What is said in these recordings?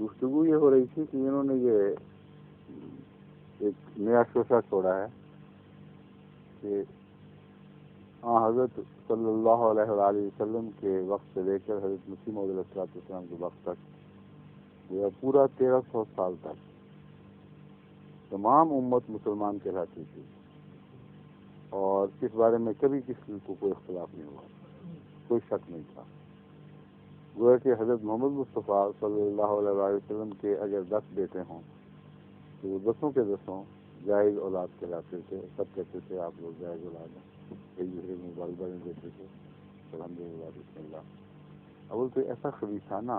گفتگو یہ ہو رہی تھی کہ انہوں نے یہ ایک نیا شوشہ چھوڑا ہے کہ حضرت صلی اللہ علیہ وآلہ وسلم کے وقت سے لے کر حضرت مسیح موعود علیہ السلام کے وقت تک یہ پورا 1300 سال تک تمام امت مسلمان کہلاتی تھی، اور اس بارے میں کبھی کسی کو کوئی اختلاف نہیں ہوا، کوئی شک نہیں تھا۔ گویا کہ حضرت محمد مصطفیٰ صلی اللہ علیہ وآلہ وسلم کے اگر 10 بیٹے ہوں تو وہ 10 کے 10 جائز اولاد کہلاتے تھے، سب کہتے تھے آپ لوگ جائز اولاد ہیں، ایک دوسرے کو مبارکباد دیتے تھے، الحمدللہ بسم اللہ۔ اول تو ایسا خبیثانہ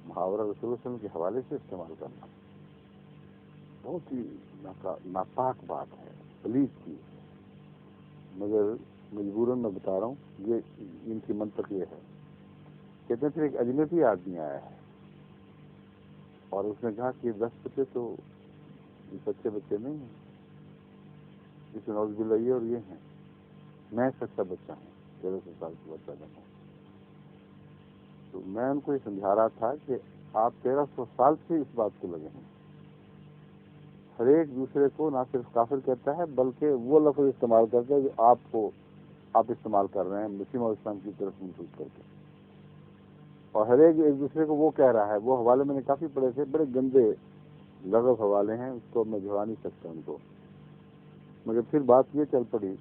محاورہ رسول اللہ صلی اللہ علیہ وسلم کے حوالے سے استعمال کرنا بہت ہی ناپاک بات ہے، پلیز کی، مگر مجبوراً میں بتا رہا ہوں یہ ان کی منطق یہ ہے۔ کہتے تھے ایک اجنبی آدمی آیا ہے اور اس نے کہا کہ 10 بچے تو سچے بچے نہیں ہیں، جس میں نعوذ باللہ یہ اور یہ ہیں، میں سچا بچہ ہوں، 1300 سال کا بچہ نہیں ہوں۔ تو میں ان کو یہ سمجھا رہا تھا کہ آپ 1300 سال سے اس بات کو لگے ہیں، ہر ایک دوسرے کو نہ صرف کافر کہتا ہے بلکہ وہ لفظ استعمال کرتا ہے جو آپ استعمال کر رہے ہیں مسیح علیہ السلام کی طرف منسوخ کر کے، اور ہر ایک دوسرے کو وہ کہہ رہا ہے۔ وہ حوالے میں نے کافی پڑھے تھے، بڑے گندے لغو حوالے ہیں، اس کو میں جھڑا نہیں سکتا ان کو، مگر پھر بات یہ چل پڑی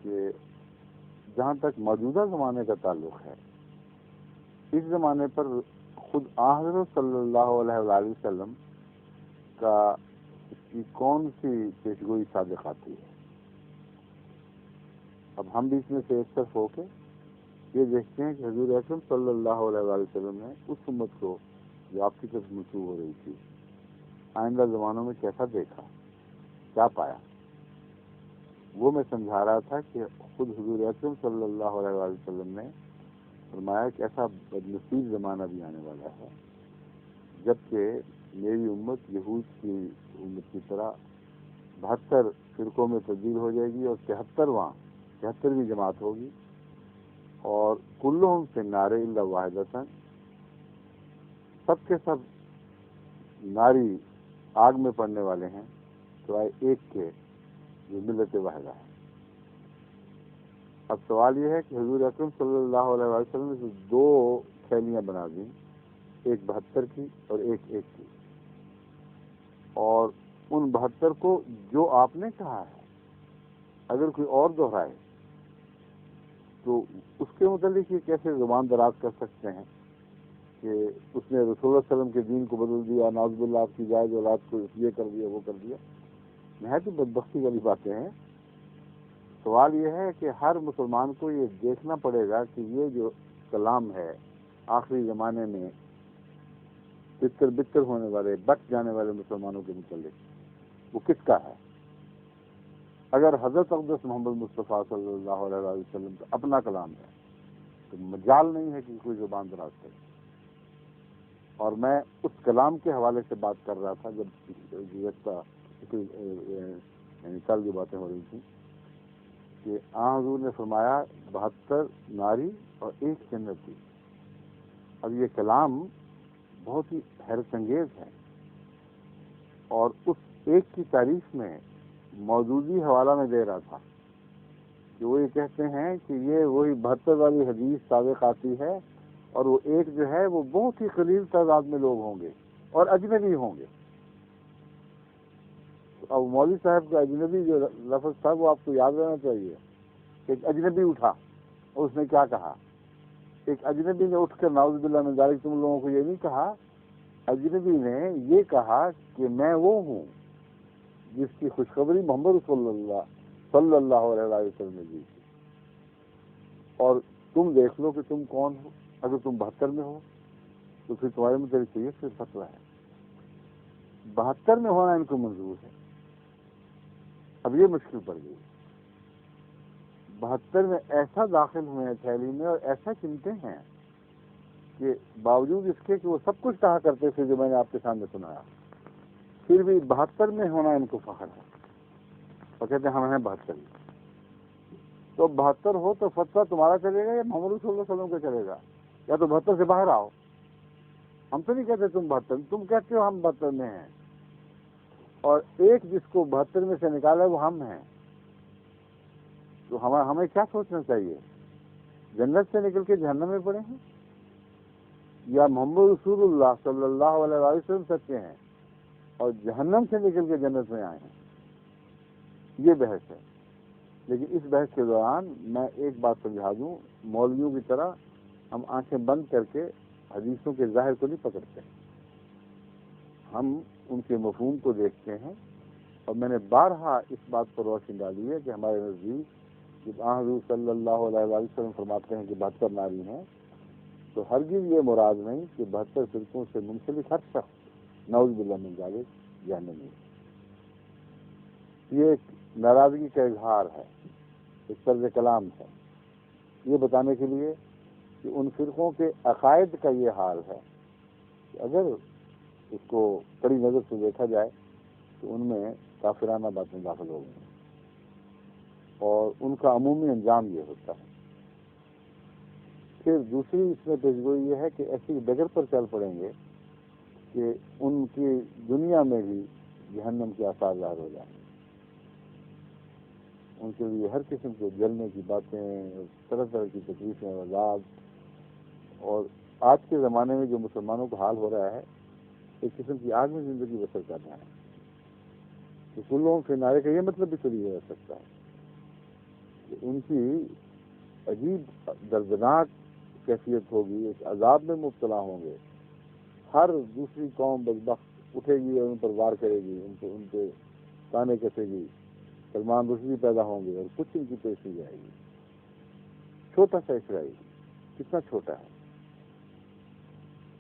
کہ جہاں تک موجودہ زمانے کا تعلق ہے، اس زمانے پر خود حضرت صلی اللہ علیہ وآلہ وسلم کا اس کی کون سی پیشگوئی صادق آتی ہے؟ اب ہم بھی اس میں سے ایک طرف ہو کے یہ دیکھتے ہیں کہ حضور اکرم صلی اللہ علیہ وآلہ وسلم نے اس امت کو جو آپ کی طرف منسوب ہو رہی تھی آئندہ زمانوں میں کیسا دیکھا، کیا پایا۔ وہ میں سمجھا رہا تھا کہ خود حضور اکرم صلی اللہ علیہ وآلہ وسلم نے فرمایا کہ ایسا بدنصیب زمانہ بھی آنے والا ہے جبکہ میری امت یہود کی امت کی طرح 72 فرقوں میں تبدیل ہو جائے گی اور 73ویں جماعت ہوگی، اور کلہم فی النار الا واحدۃ، سب کے سب ناری آگ میں پڑنے والے ہیں سوائے ایک کے جو ملت واحدہ ہے۔ اب سوال یہ ہے کہ حضور اکرم صلی اللہ علیہ وسلم نے 2 تھیلیاں بنا دیں، ایک 72 کی اور ایک کی، اور ان 72 کو جو آپ نے کہا ہے اگر کوئی اور دہرائے تو اس کے متعلق یہ کیسے زبان دراز کر سکتے ہیں کہ اس نے رسول اللہ صلی اللہ علیہ وسلم کے دین کو بدل دیا، نعوذ باللہ آپ کی جائز اولاد کو یہ کر دیا وہ کر دیا۔ نہایت ہی بدبختی والی باتیں ہیں۔ سوال یہ ہے کہ ہر مسلمان کو یہ دیکھنا پڑے گا کہ یہ جو کلام ہے آخری زمانے میں بتر ہونے والے بٹ جانے والے مسلمانوں کے متعلق وہ کس کا ہے۔ اگر حضرت اقدس محمد مصطفیٰ صلی اللہ علیہ وسلم کا اپنا کلام ہے تو مجال نہیں ہے کہ کوئی زبان دراز کرے، اور میں اس کلام کے حوالے سے بات کر رہا تھا جب یعنی کل جو باتیں ہو رہی تھیں کہ حضور نے فرمایا 72 ناری اور ایک جنتی۔ اب یہ کلام بہت ہی حیرت انگیز ہے، اور اس ایک کی تعریف میں موجودی حوالہ میں دے رہا تھا کہ وہ یہ کہتے ہیں کہ یہ وہی 72 والی حدیث سابق آتی ہے، اور وہ ایک جو ہے وہ بہت ہی قلیل تعداد میں لوگ ہوں گے اور اجنبی ہوں گے۔ اب مولوی صاحب کا اجنبی جو لفظ تھا وہ آپ کو یاد رہنا چاہیے۔ ایک اجنبی اٹھا اور اس نے کیا کہا؟ ایک اجنبی نے اٹھ کر نعوذ باللہ من ذالک تم لوگوں کو یہ نہیں کہا، اجنبی نے یہ کہا کہ میں وہ ہوں جس کی خوشخبری محمد صلی اللہ علیہ وسلم نے دی تھی، اور تم دیکھ لو کہ تم کون ہو۔ اگر تم 72 میں ہو تو پھر تمہارے متعلق یہ پھر فتویٰ ہے۔ 72 میں ہونا ان کو منظور ہے۔ اب یہ مشکل پڑ گئی، 72 میں ایسا داخل ہوئے ہیں تھیلی میں اور ایسا چنتے ہیں کہ باوجود اس کے کہ وہ سب کچھ کہا کرتے تھے جو میں نے آپ کے سامنے سنایا، پھر بھی 72 میں ہونا ان کو فخر ہے، اور کہتے ہیں ہم ہیں 72۔ تو 72 ہو تو فتویٰ تمہارا چلے گا یا محمد صلی اللہ علیہ وسلم کا چلے گا؟ یا تو 72 سے باہر آؤ۔ ہم تو نہیں کہتے تم 72، تم کہتے ہو ہم 72 میں ہیں، اور ایک جس کو 72 میں سے نکالا وہ ہم ہیں. تو ہمیں کیا سوچنا چاہیے؟ جنت سے نکل کے جہنم میں پڑے ہیں، یا محمد رسول اللہ صلی اللہ علیہ وسلم سچے ہیں اور جہنم سے نکل کے جنت میں آئے ہیں؟ یہ بحث ہے. لیکن اس بحث کے دوران میں ایک بات سمجھا دوں، مولویوں کی طرح ہم آنکھیں بند کر کے حدیثوں کے ظاہر کو نہیں پکڑتے، ہم ان کے مفہوم کو دیکھتے ہیں. اور میں نے بارہا اس بات پر روشنی ڈالی ہے کہ ہمارے نزدیک جب حضور صلی اللہ علیہ وسلم فرماتے ہیں کہ 72 ناری ہیں، تو ہرگز یہ مراد نہیں کہ 72 فرقوں سے منسلک ہر شخص نعوذ باللہ من ذالک جہنمی ہے. یہ ایک ناراضگی کا اظہار ہے، ایک طرز کلام ہے، یہ بتانے کے لیے کہ ان فرقوں کے عقائد کا یہ حال ہے کہ اگر اس کو کڑی نظر سے دیکھا جائے تو ان میں کافرانہ باتیں داخل ہو گئی، اور ان کا عمومی انجام یہ ہوتا ہے. پھر دوسری اس میں پیشگوئی یہ ہے کہ ایسی ڈگر پر چل پڑیں گے کہ ان کی دنیا میں بھی جہنم کے آثار ظاہر ہو جائیں گے. ان کے لیے ہر قسم کے جلنے کی باتیں، طرح طرح کی تکلیفیں، عذاب. اور آج کے زمانے میں جو مسلمانوں کا حال ہو رہا ہے، ایک قسم کی آگ میں زندگی بسر کرنا ہے. رسولوں کے نعرے کا یہ مطلب بھی تو نہیں ہو سکتا ہے کہ ان کی عجیب دردناک کیفیت ہوگی، ایک عذاب میں مبتلا ہوں گے. ہر دوسری قوم بدبخت اٹھے گی اور ان پر وار کرے گی، ان پہ تانے کسے گی، سلمان رشدی پیدا ہوں گے اور کچھ ان کی پیش کی جائے گی. چھوٹا سا اسرائیل کتنا چھوٹا ہے،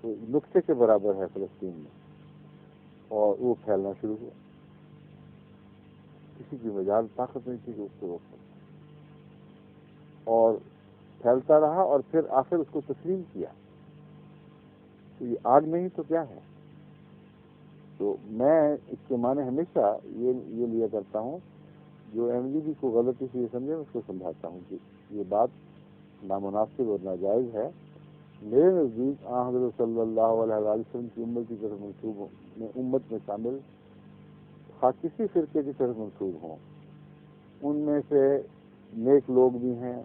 تو نقطے کے برابر ہے فلسطین میں، اور وہ پھیلنا شروع ہوا. کسی کی مجال طاقت نہیں تھی کہ اس کو روک سکے، اور پھیلتا رہا اور پھر آخر اس کو تسلیم کیا. تو یہ آگ نہیں تو کیا ہے؟ تو میں اس کے معنی ہمیشہ یہ لیا کرتا ہوں، جو احمدی کو غلطی سے یہ سمجھے میں اس کو سمجھاتا ہوں کہ یہ بات نامناسب اور ناجائز ہے. میرے نزدیک حضرت صلی اللہ علیہ وسلم کی امت کی طرف منسوب میں، امت میں شامل خاص کسی فرقے کی طرف منسوب ہوں، ان میں سے نیک لوگ بھی ہیں،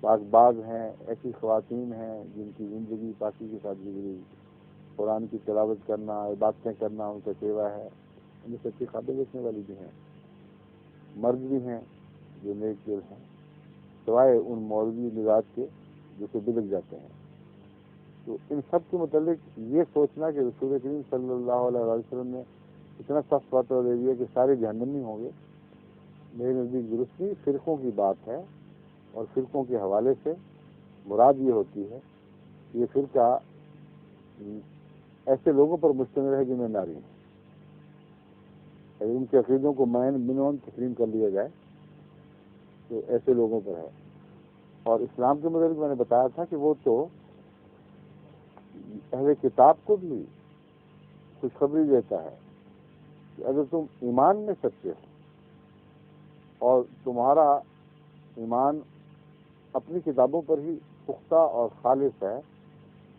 پاک باز ہیں، ایسی خواتین ہیں جن کی زندگی پاکی کے ساتھ گزری، قرآن کی تلاوت کرنا، عبادتیں کرنا ان کا سیوا ہے، ان میں سچی قابل دیکھنے والی بھی ہیں. مرد بھی ہیں جو نیک دل ہیں، سوائے ان مولوی مزاج کے جو کہ بلک جاتے ہیں. تو ان سب کے متعلق یہ سوچنا کہ رسول کریم صلی اللہ علیہ وسلم نے اتنا سخت فاتحہ دے دیا کہ سارے جہنمی ہوں گے، میرے نزدیک درست نہیں. فرقوں کی بات ہے، اور فرقوں کے حوالے سے مراد یہ ہوتی ہے کہ یہ فرقہ ایسے لوگوں پر مشتمل ہے جنہیں ناری ہیں. اگر ان کے عقیدوں کو منون تسلیم کر لیا جائے تو ایسے لوگوں پر ہے. اور اسلام کے متعلق میں نے بتایا تھا کہ وہ تو اہل کتاب کو بھی خوشخبری دیتا ہے کہ اگر تم ایمان میں سچے ہو اور تمہارا ایمان اپنی کتابوں پر ہی پختہ اور خالص ہے،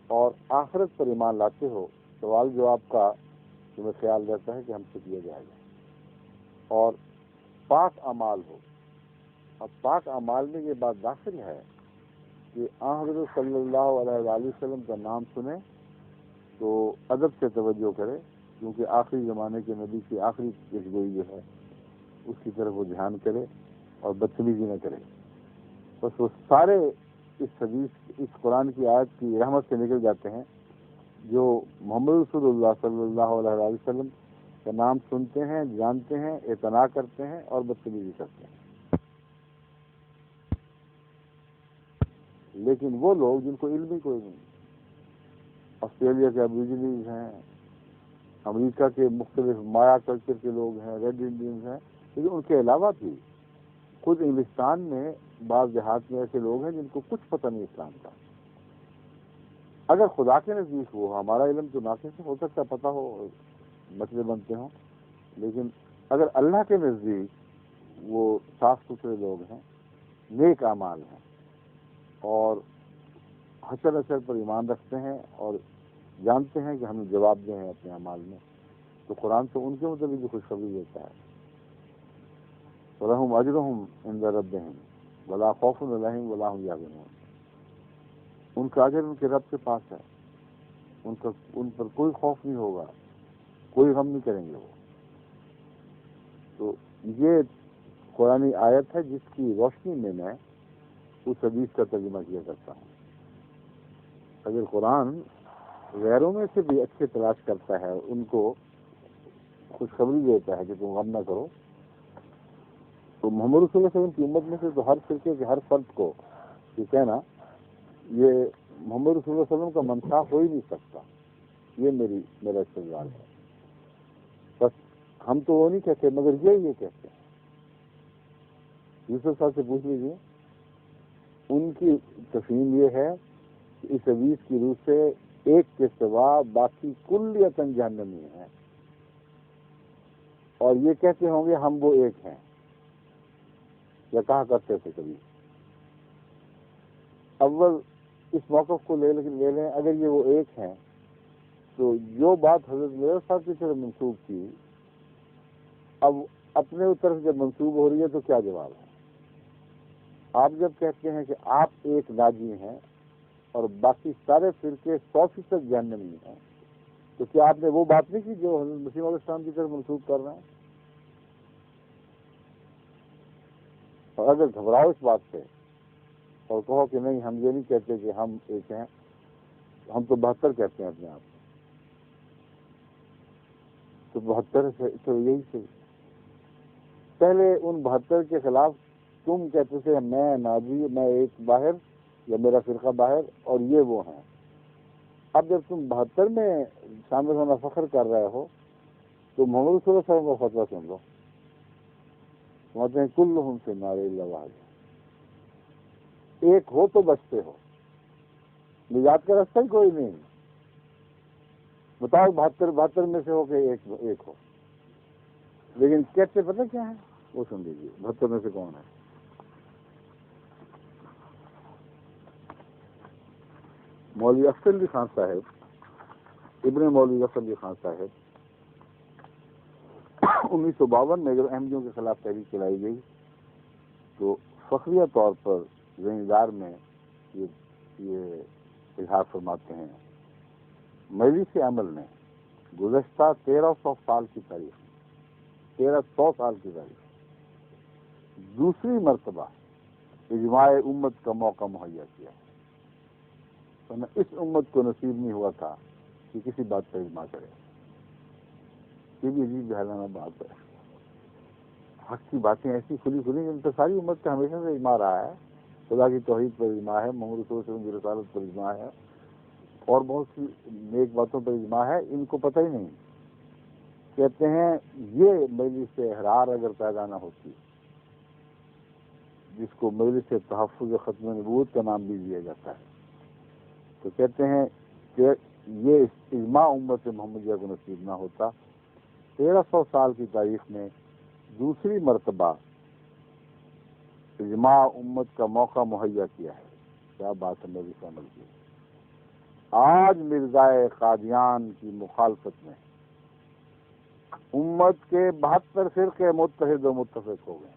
اور آخرت پر ایمان لاتے ہو، سوال جواب کا تمہیں خیال رہتا ہے کہ ہم سے کیا جائے گا، اور پاک اعمال ہو. اب پاک اعمال میں یہ بات داخل ہے کہ حضرت صلی اللہ علیہ وآلہ وسلم کا نام سنیں تو ادب سے توجہ کرے، کیونکہ آخری زمانے کے نبی کی آخری پیشگوئی جو ہے اس کی طرف وہ دھیان کرے اور بدتمیزی نہ کرے. بس وہ سارے اس حدیث، اس قرآن کی آیت کی رحمت سے نکل جاتے ہیں جو محمد رسول اللہ صلی اللہ علیہ وسلم کا نام سنتے ہیں، جانتے ہیں، اعتنا کرتے ہیں اور بدتمیزی کرتے ہیں. لیکن وہ لوگ جن کو علم ہی کوئی نہیں، آسٹریلیا کے ابریجنیز ہیں، امریکہ کے مختلف مایا کلچر کے لوگ ہیں، ریڈ انڈینز ہیں، لیکن ان کے علاوہ بھی خود انگلستان میں بعض دیہات میں ایسے لوگ ہیں جن کو کچھ پتہ نہیں اسلام کا. اگر خدا کے نزدیک وہ ہمارا علم تو ناقص ہو سکتا ہے، پتہ ہو، مسئلے بنتے ہوں، لیکن اگر اللہ کے نزدیک وہ صاف ستھرے لوگ ہیں، نیک اعمال ہیں، اور حسن اثر پر ایمان رکھتے ہیں، اور جانتے ہیں کہ ہمیں جواب دیں ہیں اپنے اعمال میں، تو قرآن تو ان کے متعلق بھی خوشخبری دیتا ہے. وَلَهُمْ أَجْرُهُمْ عِنْدَ رَبِّهِمْ وَلَا خَوْفٌ عَلَيْهِمْ وَلَا هُمْ يَحْزَنُونَ. ان کا اجر ان کے رب کے پاس ہے، ان پر کوئی خوف نہیں ہوگا، کوئی غم نہیں کریں گے وہ. تو یہ قرآنی آیت ہے جس کی روشنی میں اس حدیث کا ترجمہ کیا کرتا ہوں. اگر قرآن غیروں میں سے بھی اچھے تلاش کرتا ہے، ان کو خوشخبری دیتا ہے کہ تم غم نہ کرو، تو محمد رسول اللہ صلی اللہ علیہ وسلم کی امت میں سے تو ہر فرقے کے ہر فرد کو یہ کہنا، یہ محمد رسول اللہ صلی اللہ علیہ وسلم کا منصاف ہو ہی نہیں سکتا. یہ میرا استدلال ہے. بس ہم تو وہ نہیں کہتے، مگر یہ کہتے ہیں. یوسف صاحب سے پوچھ لیجیے، ان کی تفہیم یہ ہے کہ اس حدیث کی روح سے ایک کے سوا باقی کلیتاً جہنمی ہیں، اور یہ کہتے ہوں گے ہم وہ ایک ہیں، یا کہا کرتے تھے کبھی. اول اس موقف کو لے لیں، اگر یہ وہ ایک ہیں تو جو بات حضرت میرے صاحب کی طرف منسوب کی، اب اپنے طرف جب منسوب ہو رہی ہے تو کیا جواب ہے؟ آپ جب کہتے ہیں کہ آپ ایک ناجی ہیں اور باقی سارے فرقے 100% جہنمی ہیں، تو کیا آپ نے وہ بات نہیں کی جو حضرت مسیح علیہ السلام کی طرف منسوب کر رہے ہیں؟ اور اگر گھبراؤ اس بات سے اور کہو کہ نہیں ہم یہ نہیں کہتے کہ ہم ایک ہیں، ہم تو 72 کہتے ہیں اپنے آپ کو، تو 72 تو یہی سے پہلے ان 72 کے خلاف تم کہتے تھے میں ناجی، میں ایک باہر یا میرا فرقہ باہر، اور یہ وہ ہیں. اب جب تم 72 میں شامل ہونا فخر کر رہے ہو تو محمد صلی اللہ علیہ وسلم کا فتویٰ سن لو. کہتے ہیں کلہم فی النار الا واحد، ایک ہو تو بچتے ہو، نجات کا راستہ ہی کوئی نہیں. بتاؤ 72 میں سے ہو کہ ایک ہو. لیکن کہتے پتہ کیا ہے وہ سن لیجیے. 72 میں سے کون ہے؟ مولوی افضل علی خان صاحب، ابن مولوی افضل علی خان صاحب. 1952 میں جب احمدیوں کے خلاف تحریک چلائی گئی تو فخریہ طور پر زمیندار میں یہ اظہار فرماتے ہیں، مجلس عمل نے گزشتہ 1300 سال کی تاریخ، 1300 سال کی تاریخ دوسری مرتبہ اجماع امت کا موقع مہیا کیا ہے. ورنہ اس امت کو نصیب نہیں ہوا تھا کہ کسی بات پر اجماع کرے. یہ بھی عجیب جہلانہ بات ہے. حق کی باتیں ایسی کھلی ان تو ساری امت کا ہمیشہ سے اجماع رہا ہے. خدا کی توحید پر اجماع ہے، محمد رسول اللہ صلی اللہ علیہ وسلم کی رسالت پر اجماع ہے، اور بہت سی نیک باتوں پر اجماع ہے. ان کو پتہ ہی نہیں. کہتے ہیں یہ مجلس احرار اگر پیدا نہ ہوتی، جس کو مجلس تحفظ ختم نبوت کا نام بھی دیا جاتا ہے، تو کہتے ہیں کہ یہ اجماع امت محمدیہ کو نصیب نہ ہوتا. 1300 سال کی تاریخ میں دوسری مرتبہ اجماع امت کا موقع مہیا کیا ہے. کیا بات ہے میری عمل کی. آج مرزائے قادیان کی مخالفت میں امت کے 72 فرقے متحد و متفق ہو گئے.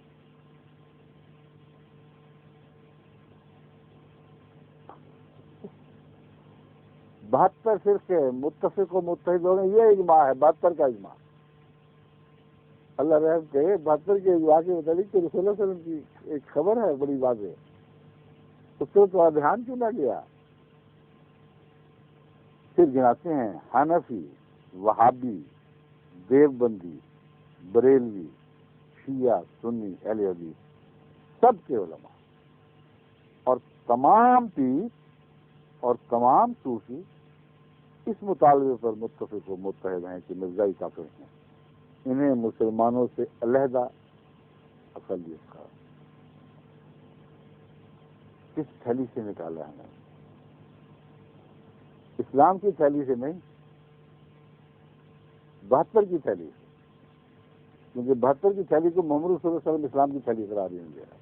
بہتر فرقے متفق و متحد ہو گئے. یہ اجماع ہے 72 کا اجماع. اللہ رحم کہے 72 کے اجماع کے متعلق تو رسول اللہ صلی اللہ علیہ وسلم کی ایک خبر ہے بڑی واضح، اس کو تو دھیان کیوں نہ گیا. پھر گناتے ہیں حنفی، وہابی، دیوبندی، بریلوی، شیعہ، سنی، اہل حدیث، سب کے علماء اور تمام پیر اور تمام صوفی اس مطالبے پر متفق و متحد ہیں کہ مرزائی کافر ہیں. انہیں مسلمانوں سے علیحدہ اقلیت کا کس تھیلی سے نکالا ہے؟ اسلام کی تھیلی سے نہیں، 72 کی تھیلی سے. کیونکہ 72 کی تھیلی کو محمد صلی اللہ علیہ وسلم اسلام کی تھیلی قرار دیا گیا ہے.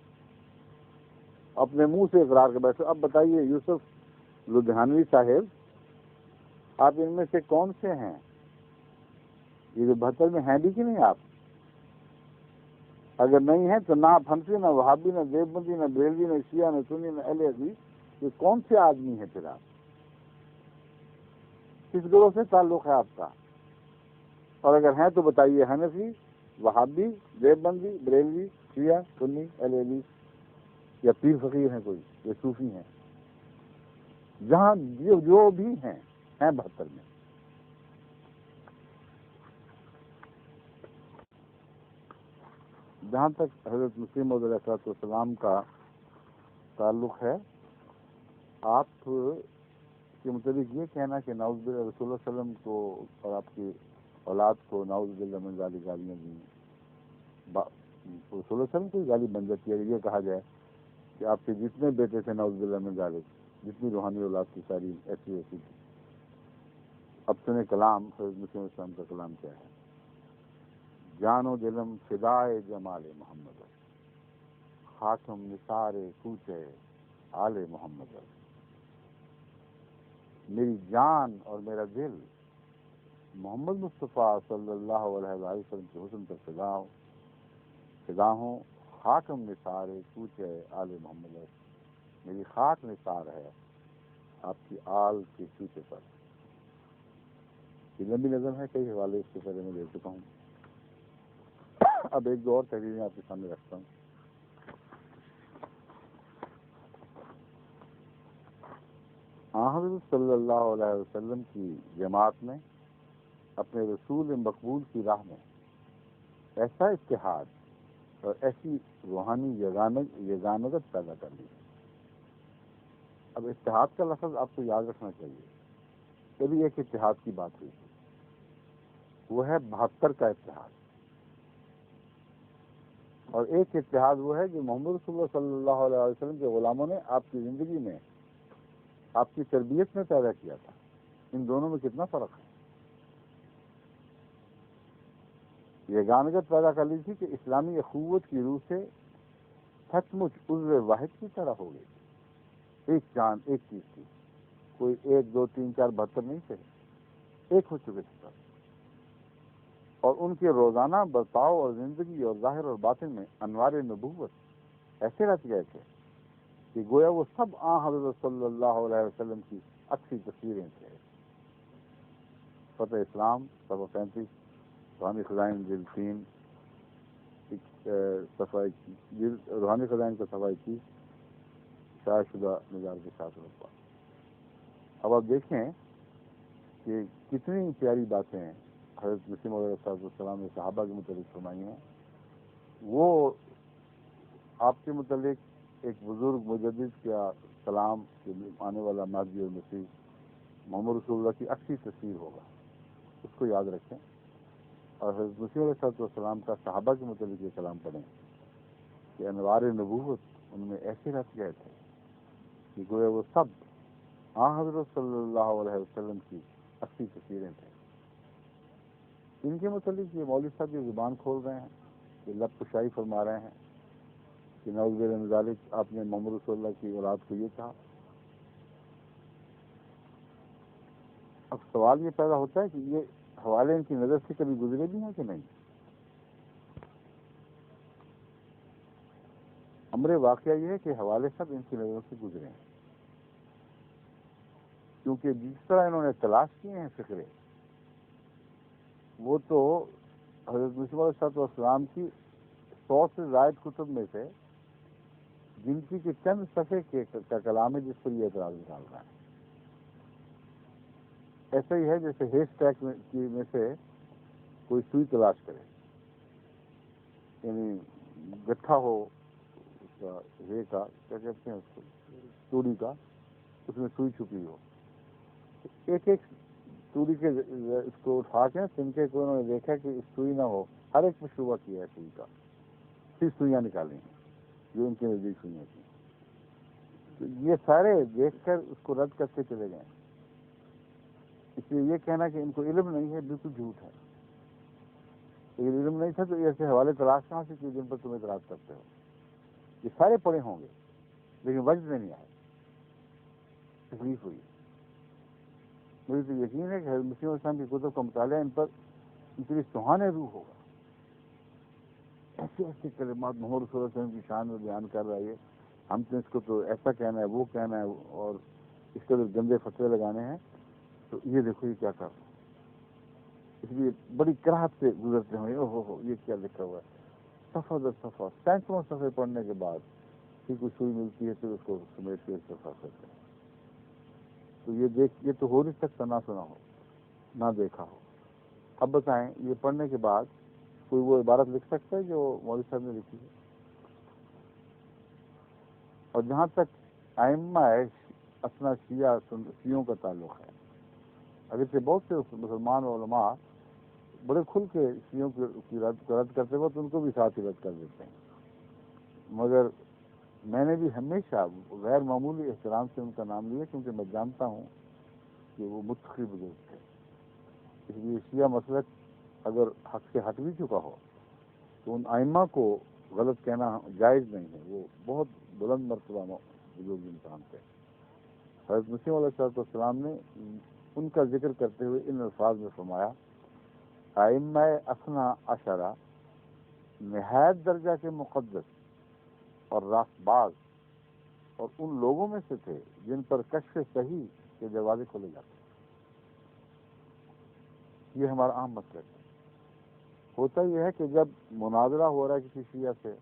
اپنے منہ سے اقرار کے بیٹھے. اب بتائیے یوسف لدھیانوی صاحب آپ ان میں سے کون سے ہیں؟ یہ جو 72 میں ہیں بھی کہ نہیں آپ؟ اگر نہیں ہیں تو نہ آپ حنفی، نہ وہابی، نہ دیوبندی، نہ بریلوی، نہ شیعہ، نہ سنی، نہ اہل حدیث، یہ کون سے آدمی ہیں پھر آپ؟ کس گروہ سے تعلق ہے آپ کا؟ اور اگر ہیں تو بتائیے، حنفی، وہابی، دیوبندی، بریلوی، شیعہ، سنی، اہل حدیث، یا پیر فقیر ہیں کوئی، یا صوفی ہیں؟ جہاں جو بھی ہیں 72 میں. جہاں تک حضرت مسیح موعود علیہ السلام کا تعلق ہے، آپ کے متعلق یہ کہنا کہ نعوذ باللہ رسول اللہ صلی اللہ علیہ وسلم کو اور آپ کی اولاد کو نعوذ باللہ من ذالک گالیاں دیں، رسول اللہ علیہ وسلم کو گالی بن جاتی ہے. یہ کہا جائے کہ آپ کے جتنے بیٹے تھے نعوذ باللہ من ذالک، جتنی روحانی اولاد کی ساری ایسی ایسی تھی. اب سنے کلام حضرت مسیح علیہ السلام کا کلام کیا ہے؟ جان و دلم فدائے جمال محمد، خاتم نثار کوچے آل محمد. میری جان اور میرا دل محمد مصطفیٰ صلی اللہ علیہ وسلم کے حسن پر فدا ہوں. خاتم نثار کوچے آل محمد، میری خاک نثار ہے آپ کی آل کے کوچے پر. یہ لمبی نظم ہے، کئی حوالے اس سے پہلے میں دے چکا ہوں. اب ایک دو اور تحریریں آپ کے سامنے رکھتا ہوں. حضرت صلی اللہ علیہ وسلم کی جماعت میں اپنے رسول مقبول کی راہ میں ایسا اتحاد اور ایسی روحانی یگانگت پیدا کر لی. اب اتحاد کا لفظ آپ کو یاد رکھنا چاہیے. کبھی ایک اتحاد کی بات ہوئی تھی، وہ ہے 72 کا اتحاد. اور ایک اتحاد وہ ہے جو محمد رسول اللہ صلی اللہ علیہ وسلم کے غلاموں نے آپ کی زندگی میں، آپ کی تربیت میں پیدا کیا تھا. ان دونوں میں کتنا فرق ہے. یگانگت پیدا کر لی تھی کہ اسلامی اخوت کی روح سے سچ مچ عضو واحد کی طرح ہو گئی. ایک جان، ایک چیز تھی. کوئی 1 2 3 4 72 نہیں تھے، ایک ہو چکے تھے. اور ان کے روزانہ برتاؤ اور زندگی اور ظاہر اور باطن میں انوار نبوت ایسے رچ گئے تھے کہ گویا وہ سب حضرت صلی اللہ علیہ وسلم کی اچھی تصویریں تھے. فتح اسلام صفحہ 35، روحانی خزائن جلد 3 روحانی خزائن کا صفحہ 21، شائع شدہ نظار کے ساتھ رکھا. اب آپ دیکھیں کہ کتنی پیاری باتیں حضرت مسیح موعود علیہ السلام نے صحابہ کے متعلق فرمائی ہیں. وہ آپ کے متعلق ایک بزرگ مجدد کا کلام کہ آنے والا مہدی اور مسیح محمد رسول اللہ کی اچھی تصویر ہوگا، اس کو یاد رکھیں. اور حضرت مسیح علیہ السلام کا صحابہ کے متعلق یہ کلام پڑھیں کہ انوار نبوت ان میں ایسے رچ گئے تھے کہ گویا وہ سب حضرت صلی اللہ علیہ وسلم کی اچھی تصویریں تھے. ان کے متعلق یہ مولوی صاحب یہ زبان کھول رہے ہیں، کہ لب کشائی فرما رہے ہیں کہ نعوذ باللہ من ذالک آپ نے محمد رسول اللہ کی اولاد کو یہ کہا. اب سوال یہ پیدا ہوتا ہے کہ یہ حوالے ان کی نظر سے کبھی گزرے بھی ہیں کہ نہیں؟ امر واقعہ یہ ہے کہ حوالے سب ان کی نظروں سے گزرے ہیں، کیونکہ جس طرح انہوں نے تلاش کیے ہیں فکرے، وہ تو حضرت مسیح علیہ السلام کی 100 سے زائد کتب میں سے گنتی کے چند صفحے کا کلام ہے جس پر یہ اعتراض نکال رہا ہے. ایسا ہی ہے جیسے ہیش ٹیگ میں سے کوئی سوئی تلاش کرے، یعنی گٹھا ہو اس کا کیا کہتے ہیں اس کو، چوڑی کا، اس میں سوئی چھپی ہو. ایک ایک چوڑی کے اس کو اٹھا کے سنکے کو انہوں نے دیکھا کہ سوئی نہ ہو، ہر ایک میں شعبہ کیا ہے سوئی کا، پھر سوئیاں نکالی ہیں جو ان کے نزدیک سوئیاں تھیں. تو یہ سارے دیکھ کر اس کو رد کرتے چلے گئے. اس لیے یہ کہنا کہ ان کو علم نہیں ہے بالکل جھوٹ ہے. اگر علم نہیں تھا تو ایسے حوالے تلاش کہاں سے کیے جن پر تم اعتراض کرتے ہو. یہ سارے پڑھے ہوں گے لیکن وجد میں نہیں آئے، تکلیف ہوئی. مجھے تو یقین ہے کہ حضرت مسیح علیہ السلام کی کتب کا مطالعہ ان پر ان کے لیے سہانے روح ہوگا. ایسے ایسے کلمات محمد رسول اللہ صلی اللہ علیہ وسلم کی شان میں بیان کر رہا ہے. ہم تو اس کو تو ایسا کہنا ہے وہ کہنا ہے اور اس کے اندر گندے فتوے لگانے ہیں. تو یہ دیکھو یہ کیا کر رہا ہے. اس لیے بڑی کراہت سے گزرتے ہیں. ہو یہ کیا لکھا ہوا ہے. صفحہ در صفحہ سینکڑوں صفحے پڑھنے کے بعد پھر کوئی سوئی ملتی ہے پھر اس کو سمیٹ کے صفحہ کرتے ہیں. تو یہ تو ہو نہیں سکتا نہ سنا ہو نہ دیکھا ہو. اب بتائیں یہ پڑھنے کے بعد کوئی وہ عبارت لکھ سکتا ہے جو مولوی صاحب نے لکھی ہے؟ اور جہاں تک ائمہ اپنا شیعوں کا تعلق ہے، اگرچہ بہت سے مسلمان علماء بڑے کھل کے شیعوں کی رد کرتے وقت ان کو بھی ساتھ ہی رد کر دیتے ہیں، مگر میں نے بھی ہمیشہ غیر معمولی احترام سے ان کا نام لیا کیونکہ میں جانتا ہوں کہ وہ متقی بزرگ تھے. اس لیے شیعہ مسلک اگر حق سے ہٹ بھی چکا ہو تو ان ائمہ کو غلط کہنا جائز نہیں ہے. وہ بہت بلند مرتبہ بزرگ انسان تھے. حضرت مسیح علیہ السلام نے ان کا ذکر کرتے ہوئے ان الفاظ میں فرمایا ائمہ اثنا عشرہ نہایت درجہ کے مقدس اور راست باز اور ان لوگوں میں سے تھے جن پر کشف صحیح کے دروازے کھولے جاتے. یہ ہمارا عام مسئلہ ہے. ہوتا یہ ہے کہ جب مناظرہ ہو رہا ہے کسی شیعہ سے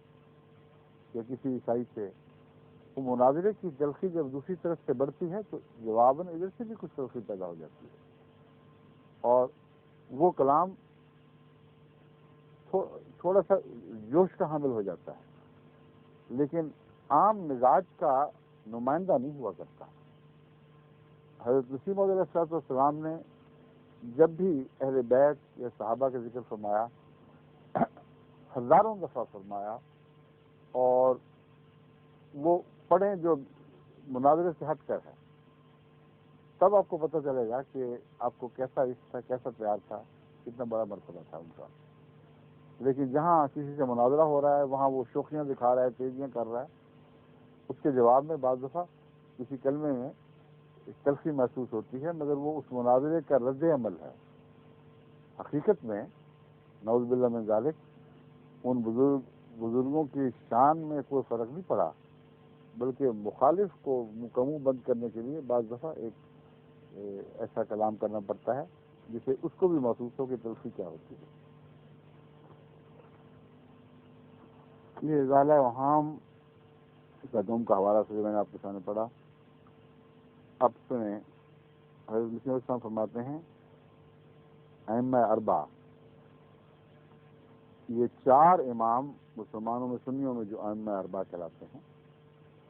یا کسی عیسائی سے، وہ مناظرے کی تلخی جب دوسری طرف سے بڑھتی ہے تو جواباً ادھر سے بھی کچھ تلخی پیدا ہو جاتی ہے اور وہ کلام تھوڑا سا جوش کا حامل ہو جاتا ہے لیکن عام مزاج کا نمائندہ نہیں ہوا کرتا. حضرت مسیح موعود علیہ السلام نے جب بھی اہل بیت یا صحابہ کا ذکر فرمایا ہزاروں دفعہ فرمایا اور وہ پڑھیں جو مناظرے سے ہٹ کر ہے، تب آپ کو پتہ چلے گا کہ آپ کو کیسا عشق تھا، کیسا پیار تھا، کتنا بڑا مرتبہ تھا ان کا. لیکن جہاں کسی سے مناظرہ ہو رہا ہے وہاں وہ شوخیاں دکھا رہا ہے، تیزیاں کر رہا ہے. اس کے جواب میں بعض دفعہ کسی کلمے میں تلخی محسوس ہوتی ہے مگر وہ اس مناظرے کا رد عمل ہے. حقیقت میں نعوذ باللہ من ذالک ان بزرگوں کی شان میں کوئی فرق نہیں پڑا بلکہ مخالف کو منہ بند کرنے کے لیے بعض دفعہ ایک ایسا کلام کرنا پڑتا ہے جسے اس کو بھی محسوس ہو کہ تلخی کیا ہوتی ہے. یہ ازالہ اوہام قدم کا حوالہ سے میں نے آپ کے سامنے پڑھا. اب سنیں حضرت مسیح علیہ السلام فرماتے ہیں ائمہ اربعہ، یہ چار امام مسلمانوں میں سنیوں میں جو ائمہ اربعہ کہلاتے ہیں،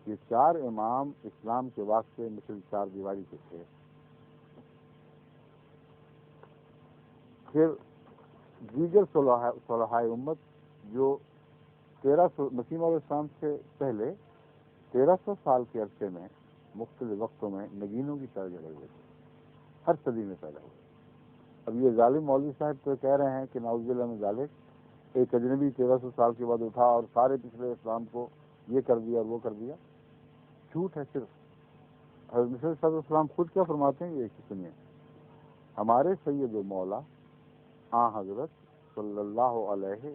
یہ چار امام اسلام کے واسطے مثل چار دیواری کے تھے. پھر دیگر صلحاء امت جو 1300 مسیح علیہ السلام سے پہلے 1300 سال کے عرصے میں مختلف وقتوں میں نگینوں کی طرح جڑے ہوئے تھے، ہر صدی میں پیدا ہوئے. اب یہ ظالم مولوی صاحب تو کہہ رہے ہیں کہ نعوذ باللہ من ذالک ایک اجنبی 1300 سال کے بعد اٹھا اور سارے پچھلے اسلام کو یہ کر دیا اور وہ کر دیا. جھوٹ ہے صرف. حضرت مسیح صلی اللہ علیہ وسلم خود کیا فرماتے ہیں یہ سنیے. ہمارے سید و مولا حضرت صلی اللہ علیہ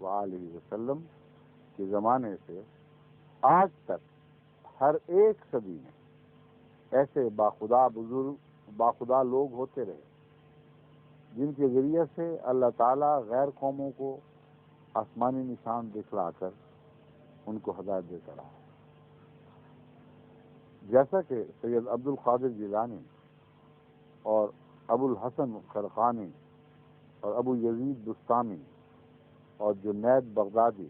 وآلہ وسلم کے زمانے سے آج تک ہر ایک صدی میں ایسے باخدا لوگ ہوتے رہے جن کے ذریعے سے اللہ تعالیٰ غیر قوموں کو آسمانی نشان دکھلا کر ان کو ہدایت دیتا رہا. جیسا کہ سید عبد القادر جیلانی اور ابو الحسن خرقانی اور ابو یزید بستامی اور جنید بغدادی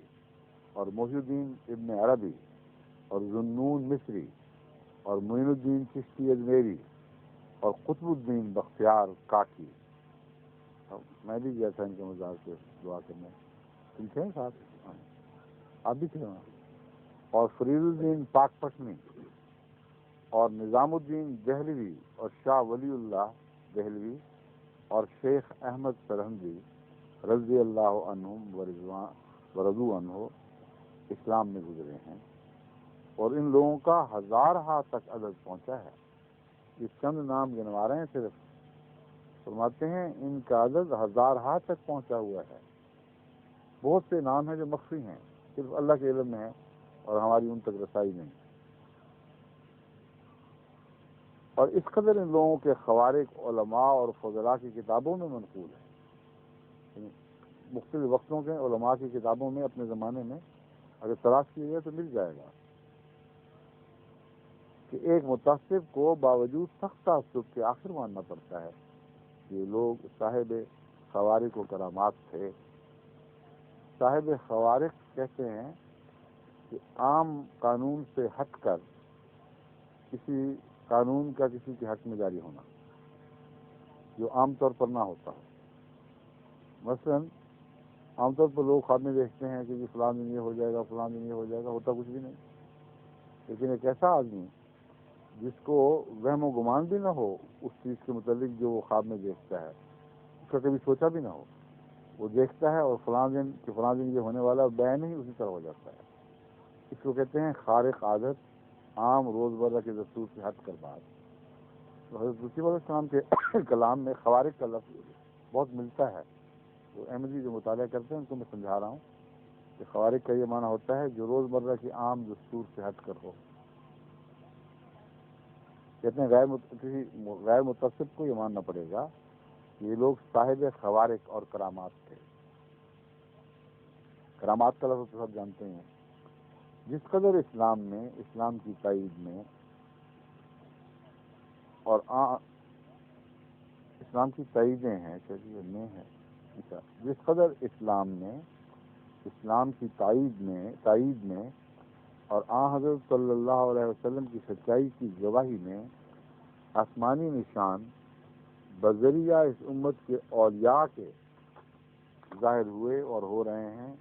اور محی الدین ابن عربی اور ذوالنون مصری اور معین الدین چشتی اجمیری اور قطب الدین بختیار کاکی. میں بھی گیا تھا ان کے مزار سے دعا کرنے. تم تھے ساتھ؟ آپ بھی تھے وہاں. اور فرید الدین پاک پٹنی اور نظام الدین دہلوی اور شاہ ولی اللہ دہلوی اور شیخ احمد سرہندی رضی اللہ عنہم ورضوا عنہ اسلام میں گزرے ہیں اور ان لوگوں کا ہزارہا تک عدد پہنچا ہے. یہ چند نام گنوا رہے ہیں صرف فرماتے ہیں ان کا عدد ہزارہا تک پہنچا ہوا ہے. بہت سے نام ہیں جو مخفی ہیں، صرف اللہ کے علم میں ہیں اور ہماری ان تک رسائی نہیں. اور اس قدر ان لوگوں کے خوارق علماء اور فضلاء کی کتابوں میں منقول ہے. مختلف وقتوں کے علماء کی کتابوں میں اپنے زمانے میں اگر تلاش کیے گئے تو مل جائے گا کہ ایک متعصب کو باوجود سخت تعصب کے آخر ماننا پڑتا ہے. یہ لوگ صاحب خوارق و کرامات تھے. صاحب خوارق کہتے ہیں کہ عام قانون سے ہٹ کر کسی قانون کا کسی کے حق میں جاری ہونا جو عام طور پر نہ ہوتا ہو. مثلا عام طور پر لوگ خواب میں دیکھتے ہیں کہ فلاں دن یہ ہو جائے گا، فلاں دن یہ ہو جائے گا، ہوتا کچھ بھی نہیں. لیکن ایک ایسا آدمی جس کو وہم و گمان بھی نہ ہو اس چیز کے متعلق جو وہ خواب میں دیکھتا ہے، اس کا کبھی سوچا بھی نہ ہو، وہ دیکھتا ہے اور فلاں دن یہ ہونے والا بیان ہی اسی طرح ہو جاتا ہے. اس کو کہتے ہیں خارق عادت، عام روزمرہ کے دستور سے ہٹ کر بات. تو حضرت مسیح علیہ السلام کے کلام میں خوارق کا لفظ بہت ملتا ہے. تو احمدی جو مطالعہ کرتے ہیں ان کو میں سمجھا رہا ہوں کہ خوارق کا یہ معنی ہوتا ہے جو روزمرہ کی عام دستور سے ہٹ کر ہو. کہتے ہیں غیر متصب کو یہ ماننا پڑے گا کہ یہ لوگ صاحب خوارق اور کرامات تھے. کرامات کا لفظ تو سب جانتے ہیں. جس قدر اسلام میں، اسلام کی تائید میں اور اسلام کی تائیدیں ہیں، جس قدر اسلام میں، اسلام کی تائید میں اور حضرت صلی اللہ علیہ وسلم کی سچائی کی گواہی میں آسمانی نشان بذریعہ اس امت کے اولیاء کے ظاہر ہوئے اور ہو رہے ہیں،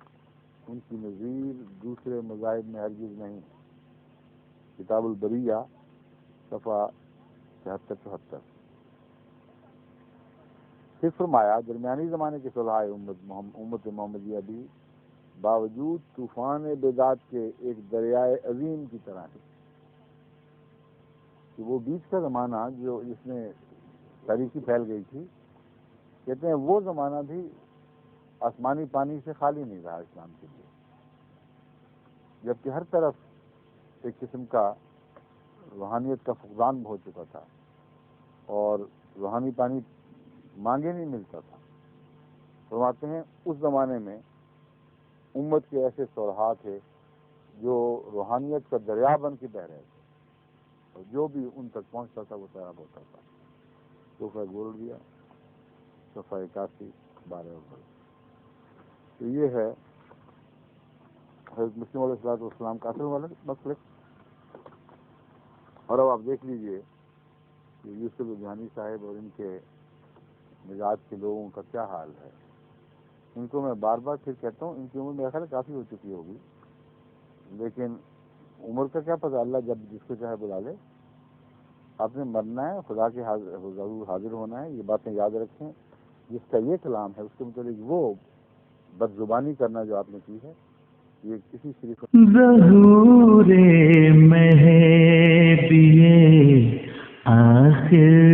ان کی نظیر دوسرے مذاہب میں ہرگز نہیں. کتاب البریہ صفحہ 73-74. پھر فرمایا درمیانی زمانے کے صلحائے امت محمدیہ بھی باوجود طوفان بدعت کے ایک دریائے عظیم کی طرح ہے. کہ وہ بیچ کا زمانہ جس میں تاریخی پھیل گئی تھی، کہتے ہیں وہ زمانہ بھی آسمانی پانی سے خالی نہیں رہا اسلام کے لیے، جبکہ ہر طرف ایک قسم کا روحانیت کا فقدان ہو چکا تھا اور روحانی پانی مانگے نہیں ملتا تھا. فرماتے ہیں اس زمانے میں امت کے ایسے صلحاء تھے جو روحانیت کا دریا بن کے بہ رہے تھے اور جو بھی ان تک پہنچتا تھا وہ سیراب ہوتا تھا. صفحہ گولڈیا صفحہ 81-12. تو یہ ہے حضرت مسلم علیہ السلام کا اصل والا مسلک. اور اب آپ دیکھ لیجئے کہ یوسف لدھیانی صاحب اور ان کے مزاج کے لوگوں کا کیا حال ہے. ان کو میں بار بار پھر کہتا ہوں، ان کی عمر میرا خیال کافی ہو چکی ہوگی، لیکن عمر کا کیا پتہ، اللہ جب جس کو چاہے بلا لے. آپ نے مرنا ہے، خدا کے حضور حاضر ہونا ہے. یہ باتیں یاد رکھیں. جس کا یہ کلام ہے اس کے متعلق وہ بد زبانی کرنا جو آپ نے کی ہے، یہ کسی شریف ظہور مہدی آخر